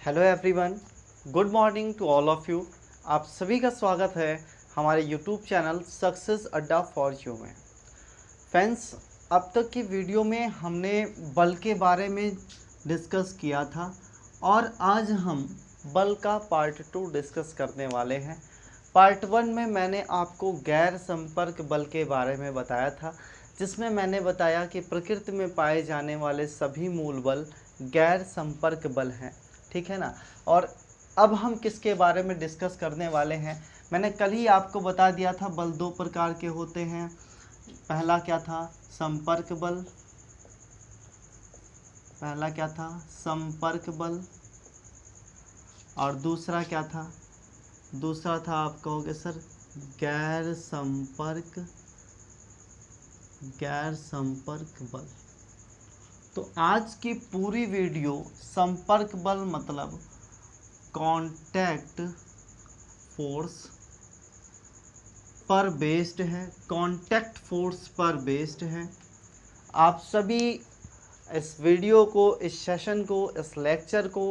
Hello everyone, good morning to all of you. आप सभी का स्वागत है हमारे YouTube channel success Adda for you में। फ्रेंड्स, अब तक की वीडियो में हमने बल के बारे में डिस्कस किया था और आज हम बल का पार्ट 2 डिस्कस करने वाले हैं। पार्ट 1 में मैंने आपको गैर संपर्क बल के बारे में बताया था, जिसमें मैंने बताया कि प्रकृति में पाए जाने वाले सभी मूल बल गैर संपर्क बल हैं, ठीक है ना। और अब हम किसके बारे में डिस्कस करने वाले हैं, मैंने कल ही आपको बता दिया था बल दो प्रकार के होते हैं। पहला क्या था? संपर्क बल। पहला क्या था? संपर्क बल। और दूसरा क्या था? दूसरा था, आप कहोगे सर, गैर संपर्क बल। तो आज की पूरी वीडियो संपर्क बल मतलब कांटेक्ट फोर्स पर बेस्ड है, कांटेक्ट फोर्स पर बेस्ड है। आप सभी इस वीडियो को, इस सेशन को, इस लेक्चर को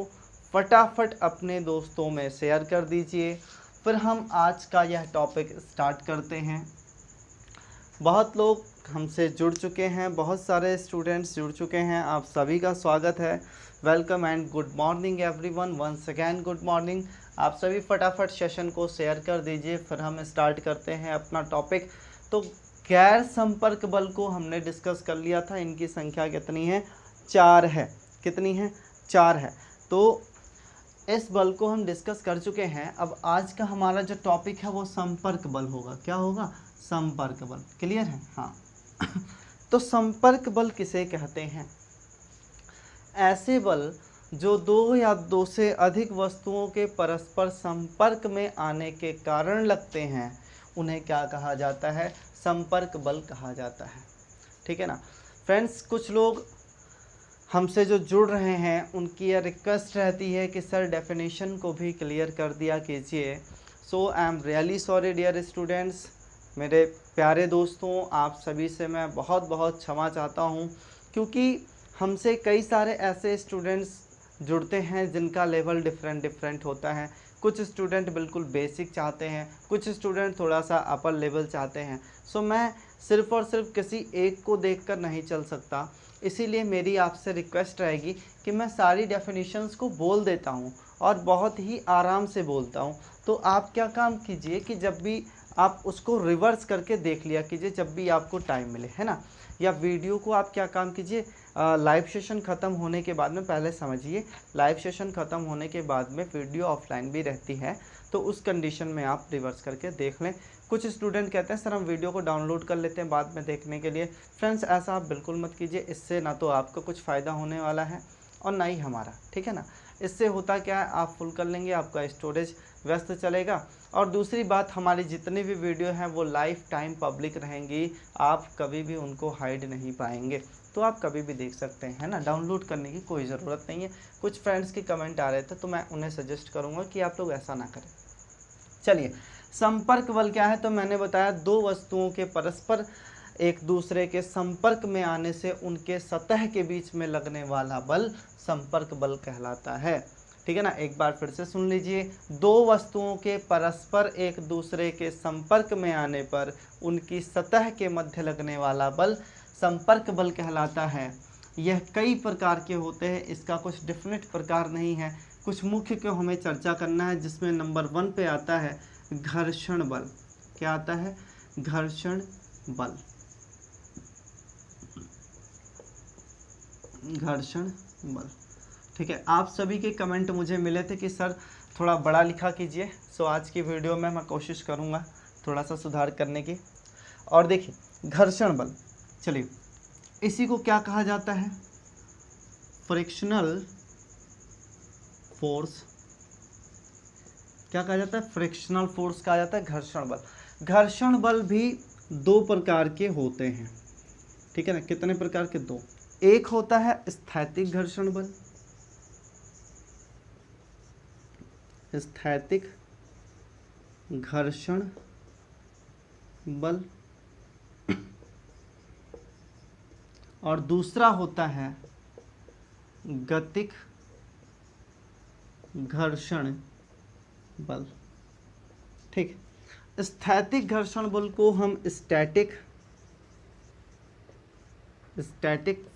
फटाफट अपने दोस्तों में शेयर कर दीजिए। फिर हम आज का यह टॉपिक स्टार्ट करते हैं। बहुत लोग हमसे जुड़ चुके हैं, बहुत सारे स्टूडेंट्स जुड़ चुके हैं। आप सभी का स्वागत है। Welcome and good morning everyone, once again good morning. आप सभी फटाफट सेशन को शेयर कर दीजिए, फिर हम स्टार्ट करते हैं अपना टॉपिक। तो गैर संपर्क बल को हमने डिस्कस कर लिया था। इनकी संख्या कितनी है? 4 है। कितनी है? 4 है। तो इस बल को हम डिस्कस कर चुके हैं। अब आज का हमारा जो टॉपिक है वो संपर्क बल होगा। क्या होगा? संपर्क बल। क्लियर है? हाँ। तो संपर्क बल किसे कहते हैं? ऐसे बल जो दो या दो से अधिक वस्तुओं के परस्पर संपर्क में आने के कारण लगते हैं, उन्हें क्या कहा जाता है? संपर्क बल कहा जाता है। ठीक है ना फ्रेंड्स। कुछ लोग हमसे जो जुड़ रहे हैं उनकी यह रिक्वेस्ट रहती है कि सर डेफिनेशन को भी क्लियर कर दिया कीजिए। So I am really sorry dear students, मेरे प्यारे दोस्तों, आप सभी से मैं बहुत बहुत क्षमा चाहता हूँ, क्योंकि हमसे कई सारे ऐसे स्टूडेंट्स जुड़ते हैं जिनका लेवल डिफरेंट होता है। कुछ स्टूडेंट बिल्कुल बेसिक चाहते हैं, कुछ स्टूडेंट थोड़ा सा अपर लेवल चाहते हैं। सो मैं सिर्फ़ और सिर्फ किसी एक को देखकर नहीं चल सकता, इसीलिए मेरी आपसे रिक्वेस्ट रहेगी कि मैं सारी डेफिनेशंस को बोल देता हूँ और बहुत ही आराम से बोलता हूँ। तो आप क्या काम कीजिए कि जब भी आप उसको रिवर्स करके देख लिया कीजिए जब भी आपको टाइम मिले, है ना। या वीडियो को आप क्या काम कीजिए, लाइव सेशन ख़त्म होने के बाद में, पहले समझिए, लाइव सेशन ख़त्म होने के बाद में वीडियो ऑफलाइन भी रहती है, तो उस कंडीशन में आप रिवर्स करके देख लें। कुछ स्टूडेंट कहते हैं सर हम वीडियो को डाउनलोड कर लेते हैं बाद में देखने के लिए। फ्रेंड्स, ऐसा आप बिल्कुल मत कीजिए। इससे ना तो आपको कुछ फ़ायदा होने वाला है और ना ही हमारा, ठीक है ना। इससे होता क्या है, आप फुल कर लेंगे, आपका स्टोरेज व्यस्त चलेगा। और दूसरी बात, हमारी जितनी भी वीडियो हैं वो लाइफ टाइम पब्लिक रहेंगी, आप कभी भी उनको हाइड नहीं पाएंगे, तो आप कभी भी देख सकते हैं, है ना। डाउनलोड करने की कोई ज़रूरत नहीं है। कुछ फ्रेंड्स के कमेंट आ रहे थे तो मैं उन्हें सजेस्ट करूँगा कि आप लोग ऐसा ना करें। चलिए, संपर्क बल क्या है? तो मैंने बताया दो वस्तुओं के परस्पर एक दूसरे के संपर्क में आने से उनके सतह के बीच में लगने वाला बल संपर्क बल कहलाता है। ठीक है ना। एक बार फिर से सुन लीजिए, दो वस्तुओं के परस्पर एक दूसरे के संपर्क में आने पर उनकी सतह के मध्य लगने वाला बल संपर्क बल कहलाता है। यह कई प्रकार के होते हैं, इसका कुछ डिफिनेट प्रकार नहीं है, कुछ मुख्य को हमें चर्चा करना है, जिसमें नंबर 1 पे आता है घर्षण बल। क्या आता है? घर्षण बल। घर्षण बल, ठीक है। आप सभी के कमेंट मुझे मिले थे कि सर थोड़ा बड़ा लिखा कीजिए। सो आज की वीडियो में मैं कोशिश करूँगा थोड़ा सा सुधार करने की। और देखिए, घर्षण बल, चलिए, इसी को क्या कहा जाता है? Frictional force. क्या कहा जाता है? फ्रिक्शनल फोर्स कहा जाता है घर्षण बल। घर्षण बल भी दो प्रकार के होते हैं, ठीक है ना। कितने प्रकार के? दो। एक होता है स्थैतिक घर्षण बल। स्थैतिक घर्षण बल। और दूसरा होता है गतिक घर्षण बल। ठीक, स्थैतिक घर्षण बल को हम स्टैटिक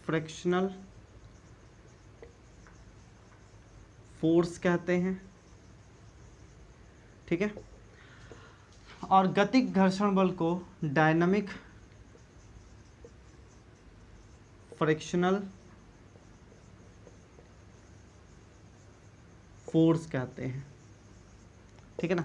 फ्रिक्शनल फोर्स कहते हैं। ठीक है, और गतिक घर्षण बल को डायनामिक फ्रिक्शनल फोर्स कहते हैं। ठीक है ना,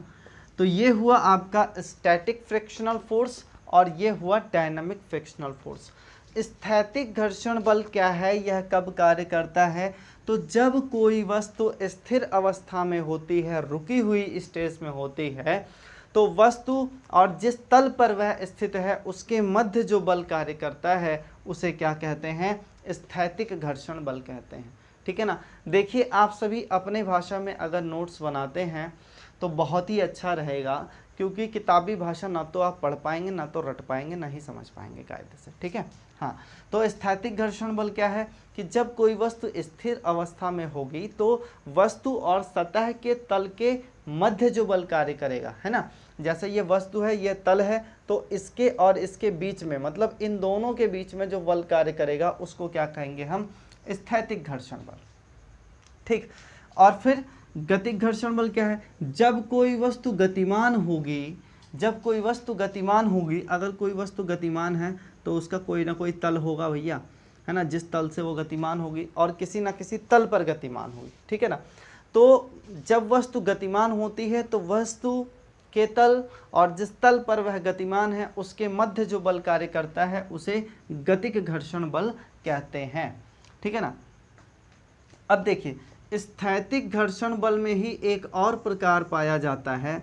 तो ये हुआ आपका स्टैटिक फ्रिक्शनल फोर्स और ये हुआ डायनामिक फ्रिक्शनल फोर्स। स्थैतिक घर्षण बल क्या है, यह कब कार्य करता है, तो जब कोई वस्तु स्थिर अवस्था में होती है, रुकी हुई स्टेज में होती है, तो वस्तु और जिस तल पर वह स्थित है उसके मध्य जो बल कार्य करता है उसे क्या कहते हैं, स्थैतिक घर्षण बल कहते हैं। ठीक है ना, देखिए आप सभी अपने भाषा में अगर नोट्स बनाते हैं तो बहुत ही अच्छा रहेगा, क्योंकि किताबी भाषा ना तो आप पढ़ पाएंगे, ना तो रट पाएंगे, ना ही समझ पाएंगे कायदे से। ठीक है, हाँ, तो स्थैतिक घर्षण बल क्या है कि जब कोई वस्तु स्थिर अवस्था में होगी तो वस्तु और सतह के तल के मध्य जो बल कार्य करेगा, है ना, जैसे ये वस्तु है, ये तल है, तो इसके और इसके बीच में, मतलब इन दोनों के बीच में जो बल कार्य करेगा उसको क्या कहेंगे हम, स्थैतिक घर्षण बल। ठीक, और फिर गतिक घर्षण बल क्या है, जब कोई वस्तु गतिमान होगी, जब कोई वस्तु गतिमान होगी, अगर कोई वस्तु गतिमान है तो उसका कोई ना कोई तल होगा भैया, है ना, जिस तल से वो गतिमान होगी और किसी ना किसी तल पर गतिमान होगी। ठीक है ना, तो जब वस्तु गतिमान होती है तो वस्तु के तल और जिस तल पर वह गतिमान है उसके मध्य जो बल कार्य करता है उसे गतिक घर्षण बल कहते हैं। ठीक है ना, अब देखिए स्थैतिक घर्षण बल में ही एक और प्रकार पाया जाता है,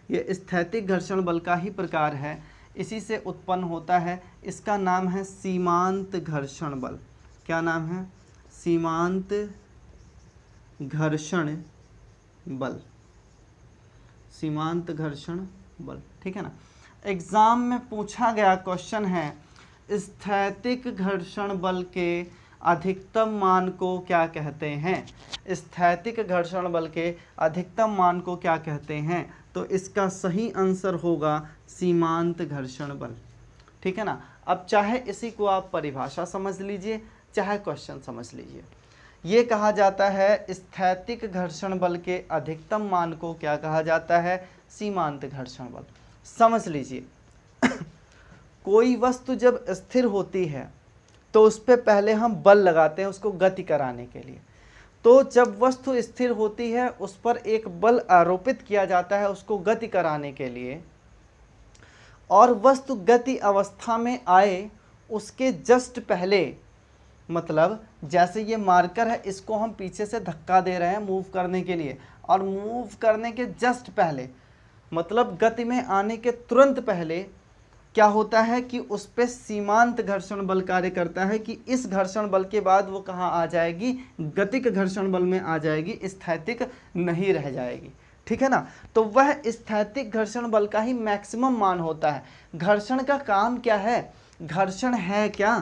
ये स्थैतिक घर्षण बल का ही प्रकार है, इसी से उत्पन्न होता है, इसका नाम है सीमांत घर्षण बल। क्या नाम है, सीमांत घर्षण बल, सीमांत घर्षण बल। ठीक है ना, एग्जाम में पूछा गया क्वेश्चन है, स्थैतिक घर्षण बल के अधिकतम मान को क्या कहते हैं, स्थैतिक घर्षण बल के अधिकतम मान को क्या कहते हैं, तो इसका सही आंसर होगा सीमांत घर्षण बल। ठीक है ना, अब चाहे इसी को आप परिभाषा समझ लीजिए, चाहे क्वेश्चन समझ लीजिए, ये कहा जाता है स्थैतिक घर्षण बल के अधिकतम मान को क्या कहा जाता है, सीमांत घर्षण बल। समझ लीजिए कोई वस्तु जब स्थिर होती है तो उस पर पहले हम बल लगाते हैं उसको गति कराने के लिए, तो जब वस्तु स्थिर होती है उस पर एक बल आरोपित किया जाता है उसको गति कराने के लिए, और वस्तु गति अवस्था में आए उसके जस्ट पहले, मतलब जैसे ये मार्कर है इसको हम पीछे से धक्का दे रहे हैं मूव करने के लिए, और मूव करने के जस्ट पहले, मतलब गति में आने के तुरंत पहले क्या होता है कि उस पर सीमांत घर्षण बल कार्य करता है, कि इस घर्षण बल के बाद वो कहाँ आ जाएगी, गतिक घर्षण बल में आ जाएगी, स्थैतिक नहीं रह जाएगी। ठीक है ना, तो वह स्थैतिक घर्षण बल का ही मैक्सिमम मान होता है। घर्षण का काम क्या है, घर्षण है क्या,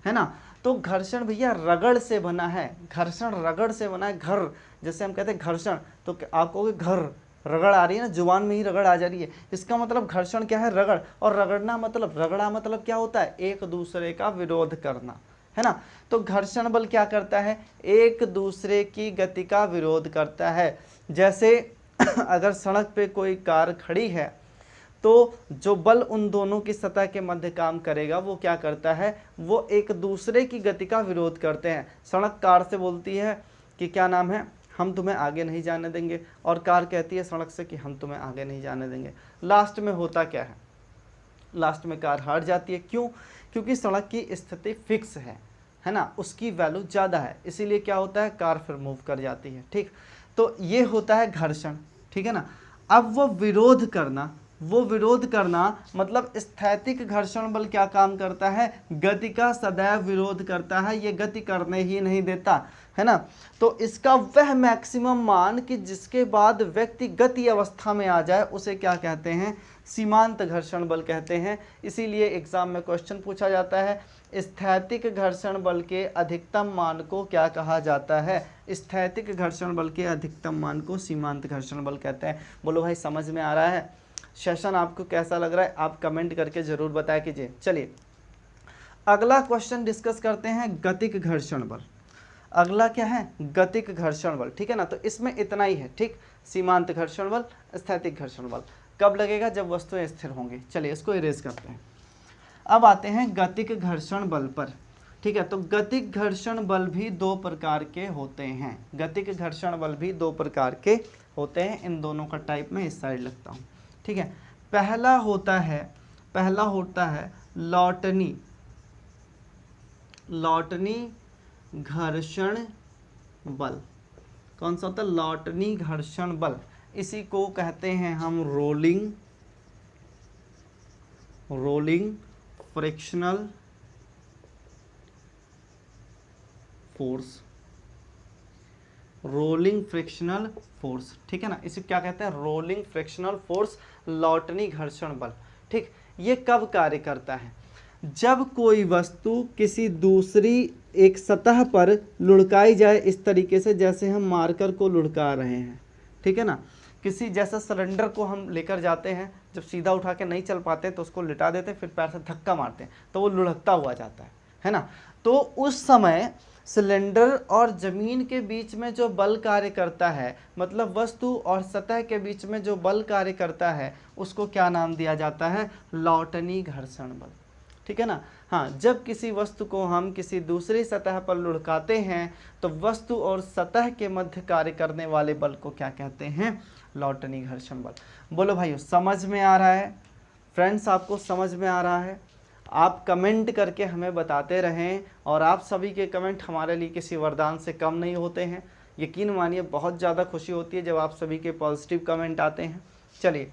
है ना, तो घर्षण भैया रगड़ से बना है, घर्षण रगड़ से बना है। घर जैसे हम कहते हैं घर्षण, तो आप कहोगे घर, रगड़ आ रही है ना, जुबान में ही रगड़ आ जा रही है, इसका मतलब घर्षण क्या है, रगड़। और रगड़ना मतलब, रगड़ा मतलब क्या होता है, एक दूसरे का विरोध करना, है ना, तो घर्षण बल क्या करता है, एक दूसरे की गति का विरोध करता है। जैसे अगर सड़क पे कोई कार खड़ी है तो जो बल उन दोनों की सतह के मध्य काम करेगा वो क्या करता है, वो एक दूसरे की गति का विरोध करते हैं। सड़क कार से बोलती है कि क्या नाम है, हम तुम्हें आगे नहीं जाने देंगे, और कार कहती है सड़क से कि हम तुम्हें आगे नहीं जाने देंगे। लास्ट में होता क्या है, लास्ट में कार हार जाती है। क्यों, क्योंकि सड़क की स्थिति फिक्स है ना, उसकी वैल्यू ज़्यादा है, इसीलिए क्या होता है, कार फिर मूव कर जाती है। ठीक, तो ये होता है घर्षण। ठीक है ना, अब वो विरोध करना मतलब स्थैतिक घर्षण बल क्या काम करता है, गति का सदैव विरोध करता है, ये गति करने ही नहीं देता, है ना, तो इसका वह मैक्सिमम मान कि जिसके बाद व्यक्ति गति अवस्था में आ जाए उसे क्या कहते हैं, सीमांत घर्षण बल कहते हैं। इसीलिए एग्जाम में क्वेश्चन पूछा जाता है स्थैतिक घर्षण बल के अधिकतम मान को क्या कहा जाता है? स्थैतिक घर्षण बल के अधिकतम मान को सीमांत घर्षण बल कहते हैं। बोलो भाई समझ में आ रहा है? सेशन आपको कैसा लग रहा है आप कमेंट करके जरूर बताया कीजिए। चलिए अगला क्वेश्चन डिस्कस करते हैं, गतिक घर्षण बल। अगला क्या है? गतिक घर्षण बल। ठीक है ना, तो इसमें इतना ही है। ठीक, सीमांत घर्षण बल, स्थैतिक घर्षण बल कब लगेगा? जब वस्तुएं स्थिर होंगी। चलिए इसको इरेज करते हैं। अब आते हैं गतिक घर्षण बल पर। ठीक है, तो गतिक घर्षण बल भी दो प्रकार के होते हैं। गतिक घर्षण बल भी दो प्रकार के होते हैं। इन दोनों का टाइप में इस साइड लगता हूँ। ठीक है, पहला होता है लॉटनी घर्षण बल। कौन सा होता है? लॉटनी घर्षण बल। इसी को कहते हैं हम rolling frictional force. Rolling frictional force. ठीक है ना, इसे क्या कहते हैं? रोलिंग फ्रिक्शनल फोर्स, लॉटनी घर्षण बल। ठीक, ये कब कार्य करता है? जब कोई वस्तु किसी दूसरी एक सतह पर लुढ़काई जाए, इस तरीके से जैसे हम मार्कर को लुढ़का रहे हैं। ठीक है ना, किसी जैसा सिलेंडर को हम लेकर जाते हैं, जब सीधा उठा के नहीं चल पाते तो उसको लिटा देते हैं, फिर पैर से धक्का मारते हैं तो वो लुढ़कता हुआ जाता है ना। तो उस समय सिलेंडर और जमीन के बीच में जो बल कार्य करता है, मतलब वस्तु और सतह के बीच में जो बल कार्य करता है, उसको क्या नाम दिया जाता है? लॉटनी घर्षण बल। ठीक है ना। हाँ, जब किसी वस्तु को हम किसी दूसरी सतह पर लुढ़काते हैं तो वस्तु और सतह के मध्य कार्य करने वाले बल को क्या कहते हैं? लॉटनी घर्षण बल। बोलो भाइयों समझ में आ रहा है? फ्रेंड्स आपको समझ में आ रहा है? आप कमेंट करके हमें बताते रहें, और आप सभी के कमेंट हमारे लिए किसी वरदान से कम नहीं होते हैं। यकीन मानिए बहुत ज़्यादा खुशी होती है जब आप सभी के पॉजिटिव कमेंट आते हैं। चलिए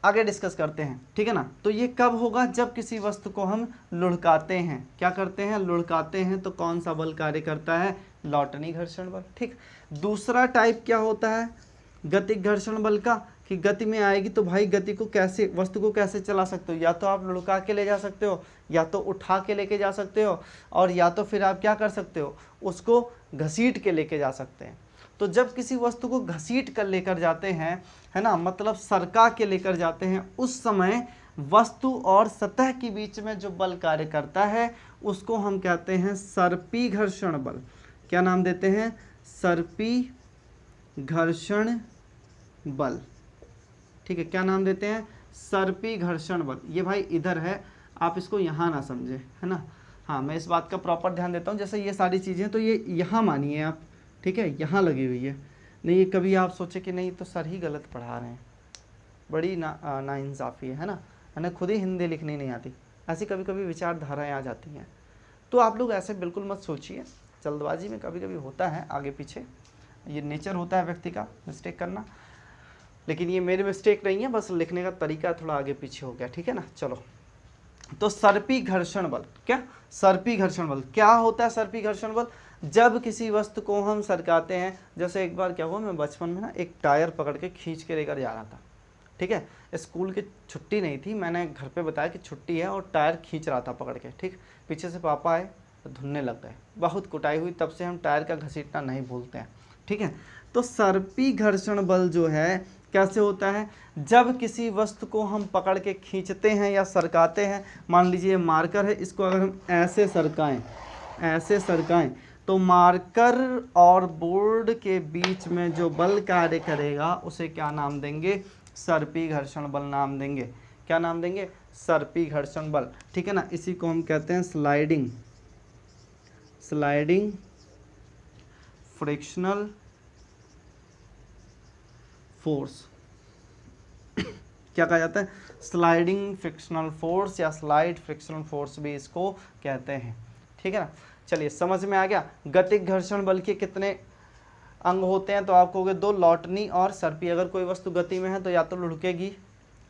आगे डिस्कस करते हैं। ठीक है ना, तो ये कब होगा? जब किसी वस्तु को हम लुढ़काते हैं। क्या करते हैं? लुढ़काते हैं। तो कौन सा बल कार्य करता है? लॉटनी घर्षण बल। ठीक, दूसरा टाइप क्या होता है गतिक घर्षण बल का? कि गति में आएगी तो भाई गति को कैसे, वस्तु को कैसे चला सकते हो? या तो आप लुढ़का के ले जा सकते हो, या तो उठा के लेके जा सकते हो, और या तो फिर आप क्या कर सकते हो? उसको घसीट के लेके जा सकते हैं। तो जब किसी वस्तु को घसीट कर लेकर जाते हैं, है ना, मतलब सरका के लेकर जाते हैं, उस समय वस्तु और सतह के बीच में जो बल कार्य करता है उसको हम कहते हैं सर्पी घर्षण बल। क्या नाम देते हैं? सर्पी घर्षण बल। ठीक है, क्या नाम देते हैं? सर्पी घर्षण बल। ये भाई इधर है, आप इसको यहाँ ना समझे, है ना। हाँ, मैं इस बात का प्रॉपर ध्यान देता हूँ। जैसे ये सारी चीज़ें तो ये यहाँ मानिए आप, ठीक है, यहाँ लगी हुई है। नहीं कभी आप सोचे कि नहीं तो सर ही गलत पढ़ा रहे हैं, बड़ी नाइंसाफ़ी है ना, हमें खुद ही हिंदी लिखनी नहीं आती। ऐसी कभी कभी विचारधाराएँ आ जाती हैं। तो आप लोग ऐसे बिल्कुल मत सोचिए, जल्दबाजी में कभी कभी होता है आगे पीछे, ये नेचर होता है व्यक्ति का मिस्टेक करना। लेकिन ये मेरी मिस्टेक नहीं है, बस लिखने का तरीका थोड़ा आगे पीछे हो गया। ठीक है ना। चलो, तो सर्पी घर्षण बल। क्या? सर्पी घर्षण बल क्या होता है? सर्पी घर्षण बल जब किसी वस्तु को हम सरकाते हैं। जैसे एक बार क्या हुआ, मैं बचपन में ना एक टायर पकड़ के खींच के लेकर जा रहा था। ठीक है, स्कूल की छुट्टी नहीं थी, मैंने घर पे बताया कि छुट्टी है और टायर खींच रहा था पकड़ के। ठीक, पीछे से पापा आए तो धुनने लग गए, बहुत कुटाई हुई। तब से हम टायर का घसीटना नहीं भूलते हैं। ठीक है, तो सर्पी घर्षण बल जो है कैसे होता है? जब किसी वस्तु को हम पकड़ के खींचते हैं या सरकाते हैं, मान लीजिए मार्कर है, इसको अगर हम ऐसे सरकाएं तो मार्कर और बोर्ड के बीच में जो बल कार्य करेगा उसे क्या नाम देंगे? सर्पी घर्षण बल नाम देंगे। क्या नाम देंगे? सर्पी घर्षण बल। ठीक है ना, इसी को हम कहते हैं स्लाइडिंग फ्रिक्शनल फोर्स। क्या कहा जाता है? स्लाइडिंग फ्रिक्शनल फोर्स या स्लाइड फ्रिक्शनल फोर्स भी इसको कहते हैं। ठीक है ना। चलिए समझ में आ गया। गतिक घर्षण बल के कितने अंग होते हैं? तो आप कहोगे दो, लॉटनी और सर्पी। अगर कोई वस्तु गति में है तो या तो लुढ़केगी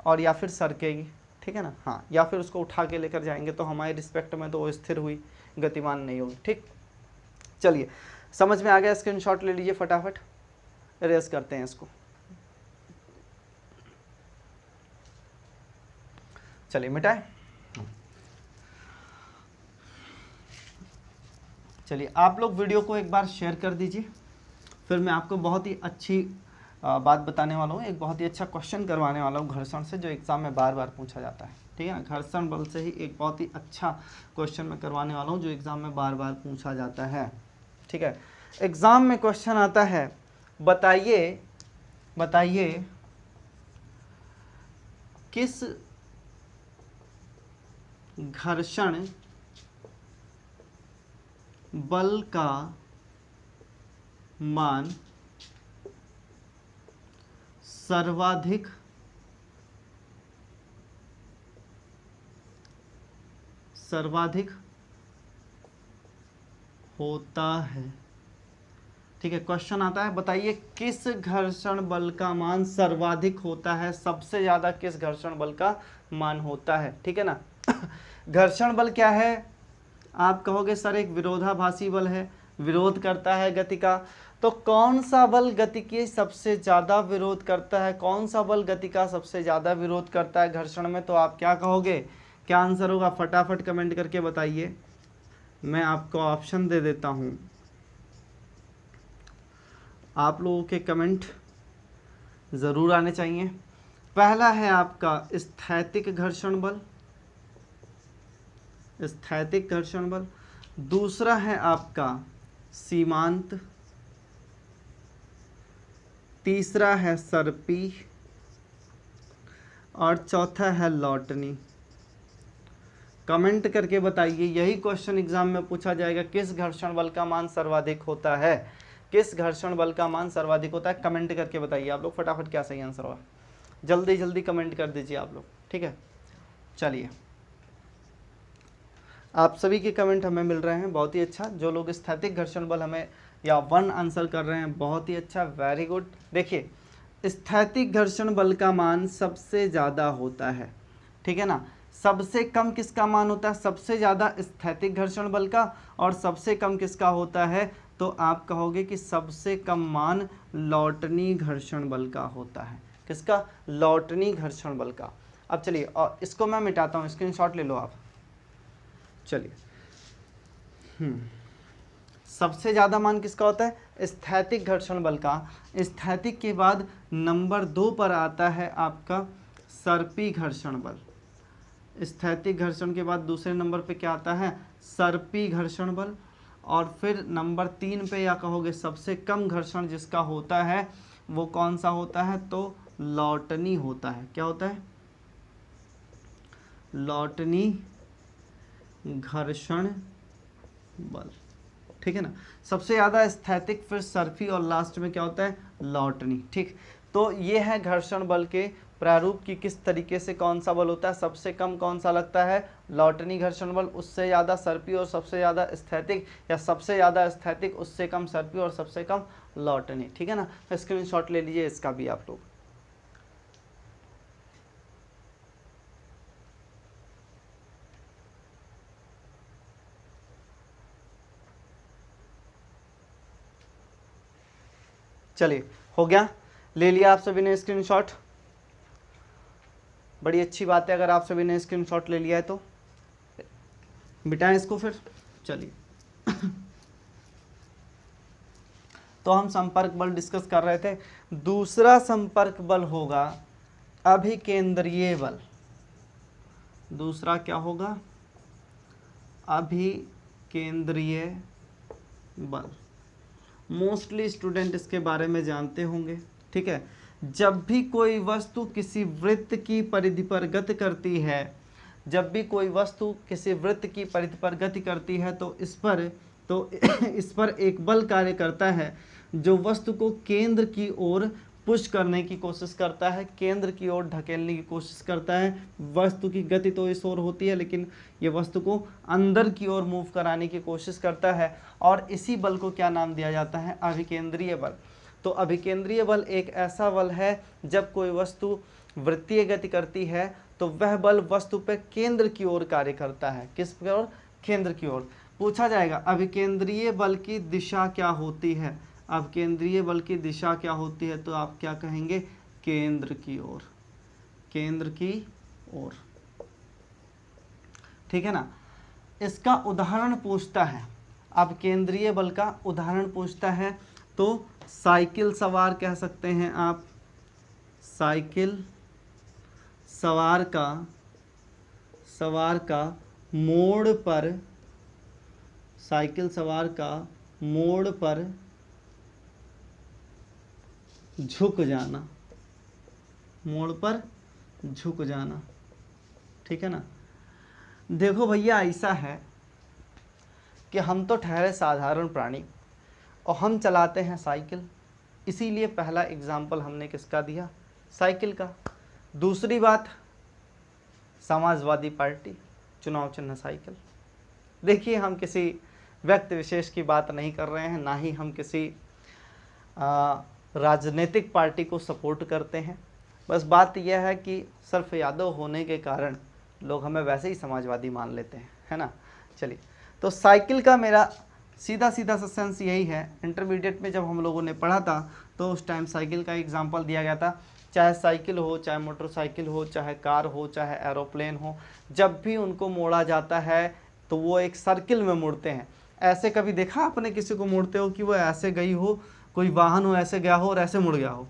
और या फिर सरकेगी। ठीक है ना। हाँ, या फिर उसको उठा के लेकर जाएंगे तो हमारे रिस्पेक्ट में तो वो स्थिर हुई, गतिमान नहीं होगी। ठीक, चलिए समझ में आ गया। स्क्रीनशॉट ले लीजिए फटाफट, इरेज करते हैं इसको। चलिए मिटाए। चलिए आप लोग वीडियो को एक बार शेयर कर दीजिए, फिर मैं आपको बहुत ही अच्छी बात बताने वाला हूँ, एक बहुत ही अच्छा क्वेश्चन करवाने वाला हूँ घर्षण से, जो एग्ज़ाम में बार बार पूछा जाता है। ठीक है, घर्षण बल से ही एक बहुत ही अच्छा क्वेश्चन मैं करवाने वाला हूँ जो एग्ज़ाम में बार बार पूछा जाता है। ठीक है, एग्ज़ाम में क्वेश्चन आता है, बताइए किस घर्षण बल का मान सर्वाधिक होता है। ठीक है, क्वेश्चन आता है, बताइए किस घर्षण बल का मान सर्वाधिक होता है, सबसे ज़्यादा किस घर्षण बल का मान होता है। ठीक है ना। घर्षण बल क्या है, आप कहोगे सर एक विरोधाभासी बल है, विरोध करता है गति का। तो कौन सा बल गति की सबसे ज़्यादा विरोध करता है, कौन सा बल गति का सबसे ज़्यादा विरोध करता है घर्षण में, तो आप क्या कहोगे, क्या आंसर होगा, फटाफट कमेंट करके बताइए। मैं आपको ऑप्शन दे देता हूँ, आप लोगों के कमेंट ज़रूर आने चाहिए। पहला है आपका स्थैतिक घर्षण बल, स्थैतिक घर्षण बल। दूसरा है आपका सीमांत। तीसरा है सर्पी। और चौथा है लॉटनी। कमेंट करके बताइए, यही क्वेश्चन एग्जाम में पूछा जाएगा, किस घर्षण बल का मान सर्वाधिक होता है, किस घर्षण बल का मान सर्वाधिक होता है। कमेंट करके बताइए आप लोग फटाफट, क्या सही आंसर होगा, जल्दी जल्दी कमेंट कर दीजिए आप लोग। ठीक है, चलिए आप सभी के कमेंट हमें मिल रहे हैं, बहुत ही अच्छा। जो लोग स्थैतिक घर्षण बल हमें या 1 आंसर कर रहे हैं, बहुत ही अच्छा, वेरी गुड। देखिए स्थैतिक घर्षण बल का मान सबसे ज़्यादा होता है, ठीक है ना। सबसे कम किसका मान होता है, सबसे ज़्यादा स्थैतिक घर्षण बल का, और सबसे कम किसका होता है, तो आप कहोगे कि सबसे कम मान लॉटनी घर्षण बल का होता है। किसका, लॉटनी घर्षण बल का। अब चलिए और इसको मैं मिटाता हूँ, स्क्रीनशॉट ले लो आप। चलिए सबसे ज़्यादा मान किसका होता है, स्थैतिक घर्षण बल का। स्थैतिक के बाद नंबर 2 पर आता है आपका सर्पी घर्षण बल। स्थैतिक घर्षण के बाद दूसरे नंबर पे क्या आता है, सर्पी घर्षण बल। और फिर नंबर 3 पे या कहोगे सबसे कम घर्षण जिसका होता है वो कौन सा होता है, तो लॉटनी होता है। क्या होता है, लॉटनी घर्षण बल। ठीक है ना, सबसे ज़्यादा स्थैतिक, फिर सर्फी, और लास्ट में क्या होता है, लॉटनी। ठीक, तो ये है घर्षण बल के प्रारूप की किस तरीके से कौन सा बल होता है। सबसे कम कौन सा लगता है, लॉटनी घर्षण बल, उससे ज़्यादा सर्पी और सबसे ज़्यादा स्थैतिक, या सबसे ज़्यादा स्थैतिक उससे कम सर्पी और सबसे कम लॉटनी। ठीक है ना, स्क्रीनशॉट ले लीजिए इसका भी आप लोग। चलिए हो गया, ले लिया आप सभी ने स्क्रीनशॉट, बड़ी अच्छी बात है। अगर आप सभी ने स्क्रीनशॉट ले लिया है तो मिटाएं इसको फिर। चलिए तो हम संपर्क बल डिस्कस कर रहे थे। दूसरा संपर्क बल होगा अभिकेंद्रीय बल। दूसरा क्या होगा, अभिकेंद्रीय बल। मोस्टली स्टूडेंट इसके बारे में जानते होंगे। ठीक है, जब भी कोई वस्तु किसी वृत्त की परिधि पर गति करती है, जब भी कोई वस्तु किसी वृत्त की परिधि पर गति करती है तो इस पर एक बल कार्य करता है जो वस्तु को केंद्र की ओर पुश करने की कोशिश करता है, केंद्र की ओर ढकेलने की कोशिश करता है। वस्तु की गति तो इस ओर होती है, लेकिन ये वस्तु को अंदर की ओर मूव कराने की कोशिश करता है, और इसी बल को क्या नाम दिया जाता है, अभिकेंद्रीय बल। तो अभिकेंद्रीय बल एक ऐसा बल है जब कोई वस्तु वृत्तीय गति करती है तो वह बल वस्तु पर केंद्र की ओर कार्य करता है। किस की ओर, केंद्र की ओर। पूछा जाएगा अभिकेंद्रीय बल की दिशा क्या होती है, अभिकेंद्रीय बल की दिशा क्या होती है, तो आप क्या कहेंगे, केंद्र की ओर, केंद्र की ओर। ठीक है ना, इसका उदाहरण पूछता है, अब केंद्रीय बल का उदाहरण पूछता है तो साइकिल सवार कह सकते हैं आप, साइकिल सवार का मोड़ पर, साइकिल सवार का मोड़ पर झुक जाना, मोड़ पर झुक जाना, ठीक है ना। देखो भैया ऐसा है कि हम तो ठहरे साधारण प्राणी और हम चलाते हैं साइकिल, इसीलिए पहला एग्जाम्पल हमने किसका दिया, साइकिल का। दूसरी बात, समाजवादी पार्टी, चुनाव चिन्ह साइकिल। देखिए हम किसी व्यक्ति विशेष की बात नहीं कर रहे हैं, ना ही हम किसी राजनीतिक पार्टी को सपोर्ट करते हैं। बस बात यह है कि सिर्फ यादव होने के कारण लोग हमें वैसे ही समाजवादी मान लेते हैं, है ना। चलिए, तो साइकिल का मेरा सीधा सीधा सा सेंस यही है। इंटरमीडिएट में जब हम लोगों ने पढ़ा था तो उस टाइम साइकिल का एग्जाम्पल दिया गया था। चाहे साइकिल हो, चाहे मोटरसाइकिल हो, चाहे कार हो, चाहे एरोप्लेन हो, जब भी उनको मोड़ा जाता है तो वो एक सर्किल में मुड़ते हैं। ऐसे कभी देखा आपने किसी को मोड़ते हो कि वो ऐसे गई हो, कोई वाहन हो ऐसे गया हो और ऐसे मुड़ गया हो?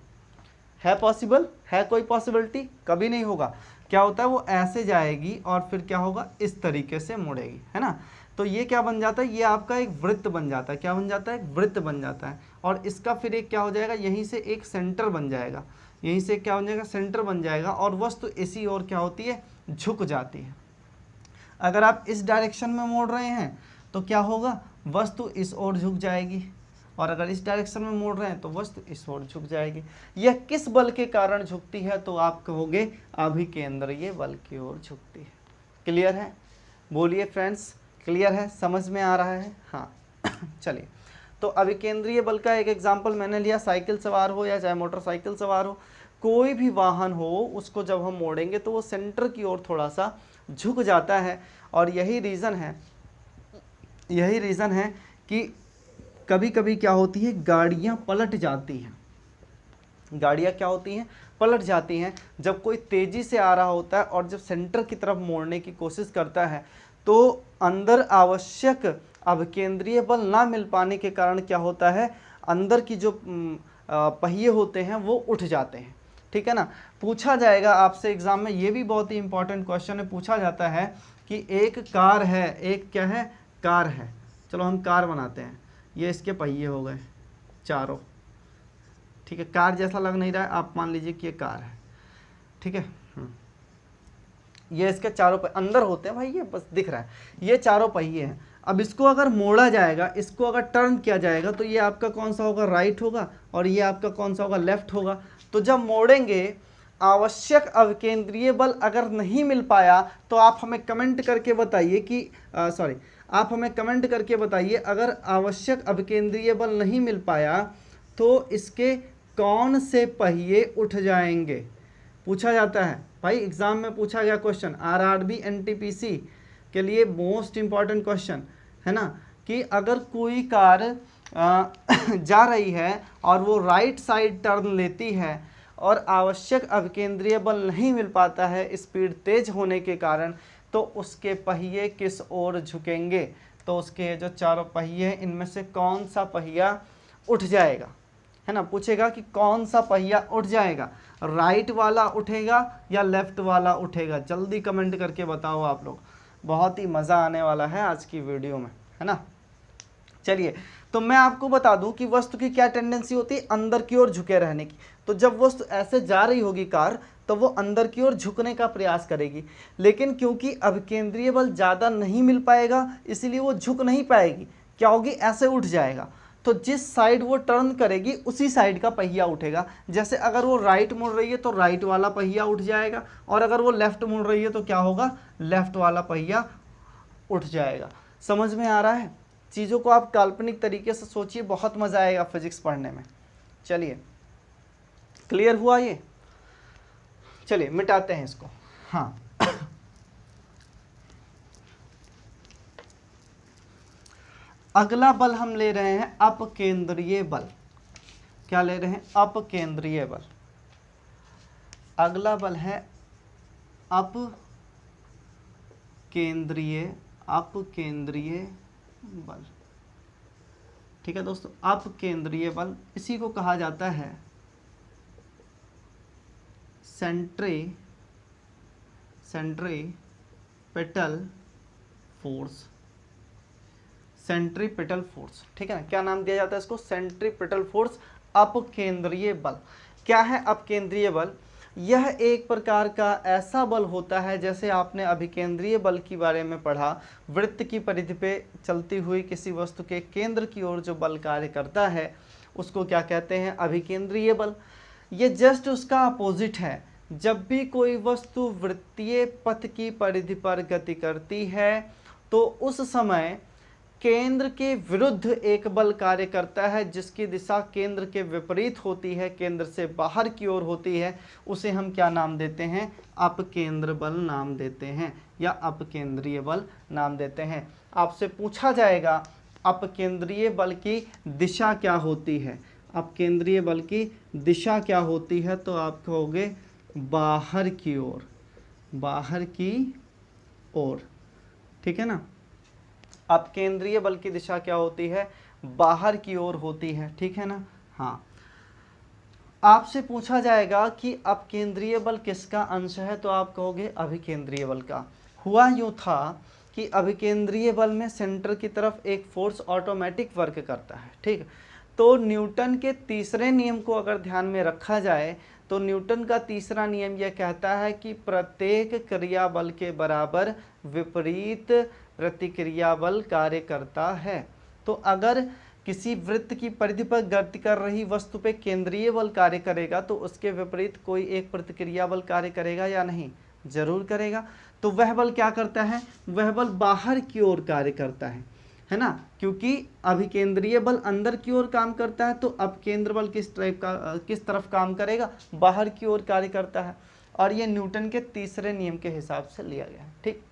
है पॉसिबल? है कोई पॉसिबिलिटी? कभी नहीं होगा। क्या होता है, वो ऐसे जाएगी और फिर क्या होगा, इस तरीके से मुड़ेगी, है ना। तो ये क्या बन जाता है, ये आपका एक वृत्त बन जाता है। क्या बन जाता है? एक वृत्त बन जाता है। और इसका फिर एक क्या हो जाएगा, यहीं से एक सेंटर बन जाएगा, यहीं से क्या बन जाएगा, सेंटर बन जाएगा। और वस्तु इसी ओर क्या होती है, झुक जाती है। अगर आप इस डायरेक्शन में मोड़ रहे हैं तो क्या होगा, वस्तु इस ओर झुक जाएगी, और अगर इस डायरेक्शन में मोड़ रहे हैं तो वस्तु इस ओर झुक जाएगी। यह किस बल के कारण झुकती है, तो आप कहोगे अभिकेंद्रीय बल की ओर झुकती है। क्लियर है? बोलिए फ्रेंड्स, क्लियर है? समझ में आ रहा है? हाँ। चलिए, तो अभिकेंद्रीय बल का एक एग्जाम्पल मैंने लिया, साइकिल सवार हो या चाहे मोटरसाइकिल सवार हो, कोई भी वाहन हो, उसको जब हम मोड़ेंगे तो वो सेंटर की ओर थोड़ा सा झुक जाता है। और यही रीज़न है कि कभी कभी क्या होती है, गाड़ियाँ पलट जाती हैं। गाड़ियाँ क्या होती हैं, पलट जाती हैं। जब कोई तेज़ी से आ रहा होता है और जब सेंटर की तरफ मोड़ने की कोशिश करता है तो अंदर आवश्यक अभिकेंद्रीय बल ना मिल पाने के कारण क्या होता है, अंदर की जो पहिए होते हैं वो उठ जाते हैं, ठीक है ना। पूछा जाएगा आपसे एग्जाम में, ये भी बहुत ही इंपॉर्टेंट क्वेश्चन है, पूछा जाता है कि एक कार है, एक क्या है, कार है। चलो हम कार बनाते हैं, ये इसके पहिए हो गए चारों, ठीक है। कार जैसा लग नहीं रहा है, आप मान लीजिए कि ये कार है, ठीक है। ये इसके चारों अंदर होते हैं भाई, ये बस दिख रहा है, ये चारों पहिए हैं। अब इसको अगर मोड़ा जाएगा, इसको अगर टर्न किया जाएगा तो ये आपका कौन सा होगा, राइट होगा, और ये आपका कौन सा होगा, लेफ्ट होगा। तो जब मोड़ेंगे, आवश्यक अभिकेंद्रीय बल अगर नहीं मिल पाया तो आप हमें कमेंट करके बताइए कि आप हमें कमेंट करके बताइए, अगर आवश्यक अभिकेंद्रीय बल नहीं मिल पाया तो इसके कौन से पहिए उठ जाएंगे। पूछा जाता है भाई, एग्जाम में पूछा गया क्वेश्चन, आरआरबी एनटीपीसी के लिए मोस्ट इंपॉर्टेंट क्वेश्चन है ना, कि अगर कोई कार जा रही है और वो राइट साइड टर्न लेती है और आवश्यक अभिकेंद्रीय बल नहीं मिल पाता है स्पीड तेज होने के कारण, तो उसके पहिए किस ओर झुकेंगे। तो उसके जो चारों पहिए हैं इनमें से कौन सा पहिया उठ जाएगा, है ना। पूछेगा कि कौन सा पहिया उठ जाएगा, राइट वाला उठेगा या लेफ्ट वाला उठेगा। जल्दी कमेंट करके बताओ आप लोग, बहुत ही मज़ा आने वाला है आज की वीडियो में, है ना। चलिए, तो मैं आपको बता दूं कि वस्तु की क्या टेंडेंसी होती है, अंदर की ओर झुके रहने की। तो जब वस्तु ऐसे जा रही होगी कार, तो वो अंदर की ओर झुकने का प्रयास करेगी, लेकिन क्योंकि अभिकेंद्रीय बल ज़्यादा नहीं मिल पाएगा इसलिए वो झुक नहीं पाएगी, क्या होगी, ऐसे उठ जाएगा। तो जिस साइड वो टर्न करेगी उसी साइड का पहिया उठेगा। जैसे अगर वो राइट मुड़ रही है तो राइट वाला पहिया उठ जाएगा, और अगर वो लेफ्ट मुड़ रही है तो क्या होगा, लेफ्ट वाला पहिया उठ जाएगा। समझ में आ रहा है? चीज़ों को आप काल्पनिक तरीके से सोचिए, बहुत मज़ा आएगा फिजिक्स पढ़ने में। चलिए, क्लियर हुआ ये? चलिए मिटाते हैं इसको। हाँ, अगला बल हम ले रहे हैं अपकेंद्रीय बल। क्या ले रहे हैं, अपकेंद्रीय बल। अगला बल है अपकेंद्रीय बल। ठीक है दोस्तों, अपकेंद्रीय बल, इसी को कहा जाता है सेंट्रीपिटल फोर्स। सेंट्रीपिटल फोर्स, ठीक है ना, क्या नाम दिया जाता है इसको? सेंट्रीपिटल फोर्स, अपकेंद्रीय बल। क्या है अपकेंद्रीय बल? यह एक प्रकार का ऐसा बल होता है, जैसे आपने अभिकेंद्रीय बल के बारे में पढ़ा, वृत्त की परिधि पे चलती हुई किसी वस्तु के केंद्र की ओर जो बल कार्य करता है उसको क्या कहते हैं? अभिकेंद्रीय बल। ये जस्ट उसका अपोजिट है। जब भी कोई वस्तु वृत्तीय पथ की परिधि पर गति करती है तो उस समय केंद्र के विरुद्ध एक बल कार्य करता है, जिसकी दिशा केंद्र के विपरीत होती है, केंद्र से बाहर की ओर होती है। उसे हम क्या नाम देते हैं? अपकेंद्र बल नाम देते हैं, या अपकेंद्रीय बल नाम देते हैं। आपसे पूछा जाएगा अपकेंद्रीय बल की दिशा क्या होती है? अपकेंद्रीय बल की दिशा क्या होती है? तो आप कहोगे बाहर की ओर, बाहर की ओर, ठीक है ना। अपकेंद्रीय बल की दिशा क्या होती है? बाहर की ओर होती है, ठीक है ना। हाँ, आपसे पूछा जाएगा कि अपकेंद्रीय बल किसका अंश है? तो आप कहोगे अभिकेंद्रीय बल का। हुआ यूँ था कि अभिकेंद्रीय बल में सेंटर की तरफ एक फोर्स ऑटोमेटिक वर्क करता है, ठीक। तो न्यूटन के तीसरे नियम को अगर ध्यान में रखा जाए तो न्यूटन का तीसरा नियम यह कहता है कि प्रत्येक क्रिया बल के बराबर विपरीत प्रतिक्रिया बल कार्य करता है। तो अगर किसी वृत्त की परिधि पर गति कर रही वस्तु पे केंद्रीय बल कार्य करेगा तो उसके विपरीत कोई एक प्रतिक्रिया बल कार्य करेगा या नहीं? जरूर करेगा। तो वह बल क्या करता है? वह बल बाहर की ओर कार्य करता है ना, क्योंकि अभिकेंद्रीय बल अंदर की ओर काम करता है, तो अपकेंद्र बल किस तरफ काम करेगा? बाहर की ओर कार्य करता है। और ये न्यूटन के तीसरे नियम के हिसाब से लिया गया है, ठीक।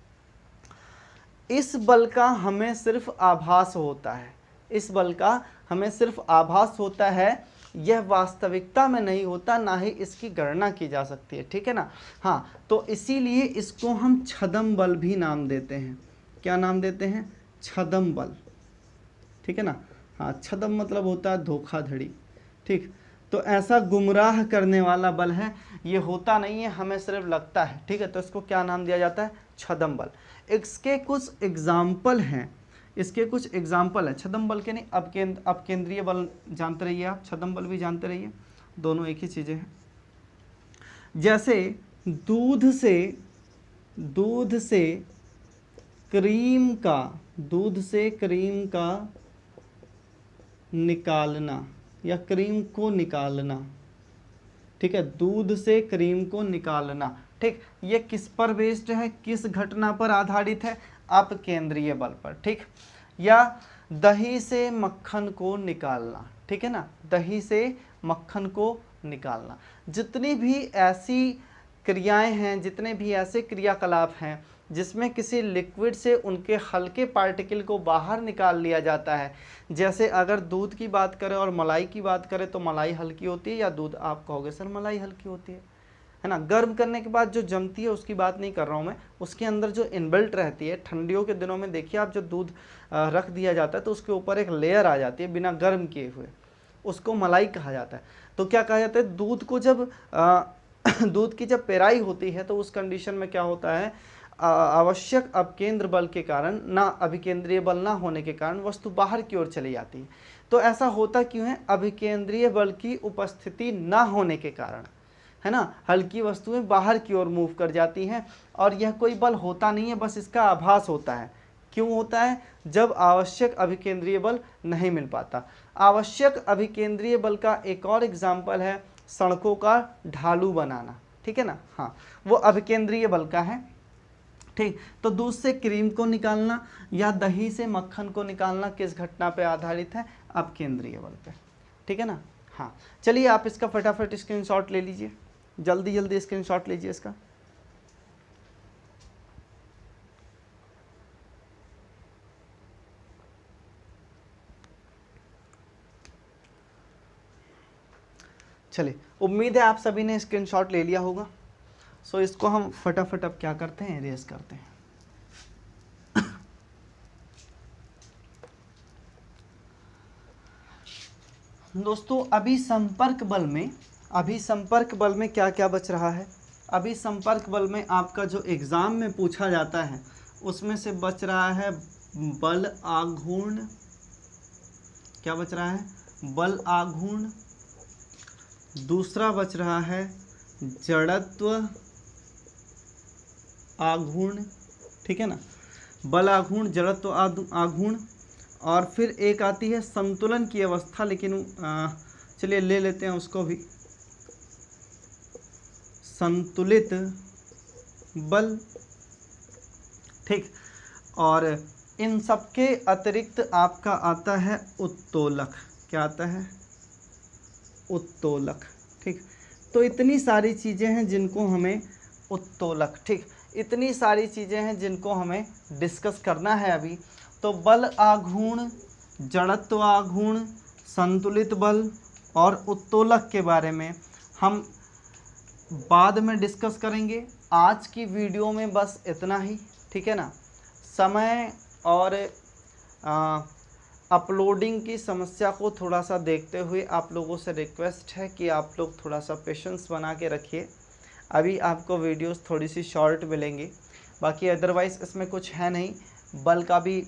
इस बल का हमें सिर्फ आभास होता है, इस बल का हमें सिर्फ आभास होता है, यह वास्तविकता में नहीं होता, ना ही इसकी गणना की जा सकती है, ठीक है ना। हाँ, तो इसीलिए इसको हम छद्म बल भी नाम देते हैं। क्या नाम देते हैं? छद्म बल, ठीक है ना। हाँ, छद्म मतलब होता है धोखाधड़ी, ठीक। तो ऐसा गुमराह करने वाला बल है, ये होता नहीं है, हमें सिर्फ लगता है, ठीक है। तो इसको क्या नाम दिया जाता है? छद्म बल। इसके कुछ एग्जाम्पल हैं, इसके कुछ एग्जाम्पल है छद्म बल के। नहीं, अपकेंद्रीय बल जानते रहिए आप, छद्म बल भी जानते रहिए, दोनों एक ही चीज़ें हैं। जैसे दूध से क्रीम का निकालना या क्रीम को निकालना, ठीक है, दूध से क्रीम को निकालना, ठीक। ये किस पर बेस्ड है? किस घटना पर आधारित है? अपकेंद्रीय बल पर, ठीक। या दही से मक्खन को निकालना, ठीक है ना, दही से मक्खन को निकालना। जितनी भी ऐसी क्रियाएं हैं, जितने भी ऐसे क्रियाकलाप हैं जिसमें किसी लिक्विड से उनके हल्के पार्टिकल को बाहर निकाल लिया जाता है, जैसे अगर दूध की बात करें और मलाई की बात करें तो मलाई हल्की होती है या दूध? आप कहोगे सर मलाई हल्की होती है ना। गर्म करने के बाद जो जमती है उसकी बात नहीं कर रहा हूँ मैं, उसके अंदर जो इनबिल्ट रहती है। ठंडियों के दिनों में देखिए आप, जो दूध रख दिया जाता है तो उसके ऊपर एक लेयर आ जाती है बिना गर्म किए हुए, उसको मलाई कहा जाता है। तो क्या कहा जाता है? दूध को जब दूध की जब पेराई होती है तो उस कंडीशन में क्या होता है? आवश्यक अपकेंद्र बल के कारण, ना अभिकेंद्रीय बल ना होने के कारण वस्तु बाहर की ओर चली जाती है। तो ऐसा होता क्यों है? अभिकेंद्रीय बल की उपस्थिति ना होने के कारण, है ना, हल्की वस्तुएं बाहर की ओर मूव कर जाती हैं। और यह कोई बल होता नहीं है, बस इसका आभास होता है। क्यों होता है? जब आवश्यक अभिकेंद्रीय बल नहीं मिल पाता। आवश्यक अभिकेंद्रीय बल का एक और एग्जाम्पल है सड़कों का ढालू बनाना, ठीक है ना। हाँ, वो अभिकेंद्रीय बल का है, ठीक। तो दूध से क्रीम को निकालना या दही से मक्खन को निकालना किस घटना पे आधारित है? अपकेंद्रीय बल पे, ठीक है ना। हाँ, चलिए आप इसका फटाफट स्क्रीनशॉट ले लीजिए, जल्दी जल्दी स्क्रीनशॉट लीजिए इसका। चलिए, उम्मीद है आप सभी ने स्क्रीनशॉट ले लिया होगा। सो इसको हम फटाफट अब क्या करते हैं? इरेज करते हैं। दोस्तों अभी संपर्क बल में क्या क्या बच रहा है? अभी संपर्क बल में आपका जो एग्ज़ाम में पूछा जाता है उसमें से बच रहा है बल आघूर्ण। क्या बच रहा है? बल आघूर्ण। दूसरा बच रहा है जड़त्व आघूर्ण, ठीक है ना, बल आघूर्ण, जड़त्व आघूर्ण। और फिर एक आती है संतुलन की अवस्था, लेकिन चलिए ले लेते हैं उसको भी, संतुलित बल, ठीक। और इन सबके अतिरिक्त आपका आता है उत्तोलक। क्या आता है? उत्तोलक, ठीक। तो इतनी सारी चीज़ें हैं जिनको हमें उत्तोलक, ठीक, इतनी सारी चीज़ें हैं जिनको हमें डिस्कस करना है अभी। तो बल आघूर्ण, जड़त्व आघूर्ण, संतुलित बल और उत्तोलक के बारे में हम बाद में डिस्कस करेंगे। आज की वीडियो में बस इतना ही, ठीक है ना। समय और अपलोडिंग की समस्या को थोड़ा सा देखते हुए आप लोगों से रिक्वेस्ट है कि आप लोग थोड़ा सा पेशेंस बना के रखिए। अभी आपको वीडियोस थोड़ी सी शॉर्ट मिलेंगी, बाकी अदरवाइज़ इसमें कुछ है नहीं। बल का भी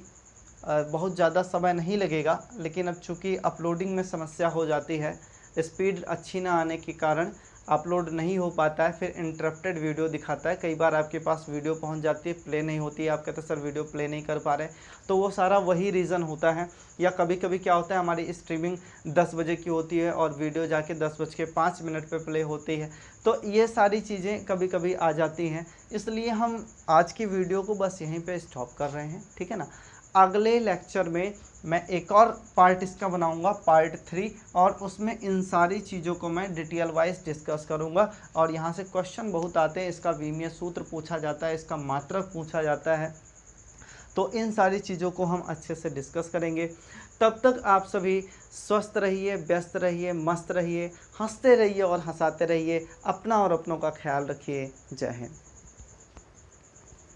बहुत ज़्यादा समय नहीं लगेगा, लेकिन अब चूँकि अपलोडिंग में समस्या हो जाती है, स्पीड अच्छी ना आने के कारण अपलोड नहीं हो पाता है, फिर इंटरप्टेड वीडियो दिखाता है। कई बार आपके पास वीडियो पहुंच जाती है, प्ले नहीं होती है, आप कहते हैं सर वीडियो प्ले नहीं कर पा रहे, तो वो सारा वही रीज़न होता है। या कभी कभी क्या होता है, हमारी स्ट्रीमिंग 10 बजे की होती है और वीडियो जाके 10:05 पे प्ले होती है, तो ये सारी चीज़ें कभी कभी आ जाती हैं। इसलिए हम आज की वीडियो को बस यहीं पर स्टॉप कर रहे हैं, ठीक है ना। अगले लेक्चर में मैं एक और पार्ट इसका बनाऊंगा, पार्ट 3, और उसमें इन सारी चीज़ों को मैं डिटेल वाइज डिस्कस करूंगा। और यहाँ से क्वेश्चन बहुत आते हैं, इसका विमीय सूत्र पूछा जाता है, इसका मात्रक पूछा जाता है, तो इन सारी चीज़ों को हम अच्छे से डिस्कस करेंगे। तब तक आप सभी स्वस्थ रहिए, व्यस्त रहिए, मस्त रहिए, हंसते रहिए और हंसाते रहिए। अपना और अपनों का ख्याल रखिए। जय हिंद।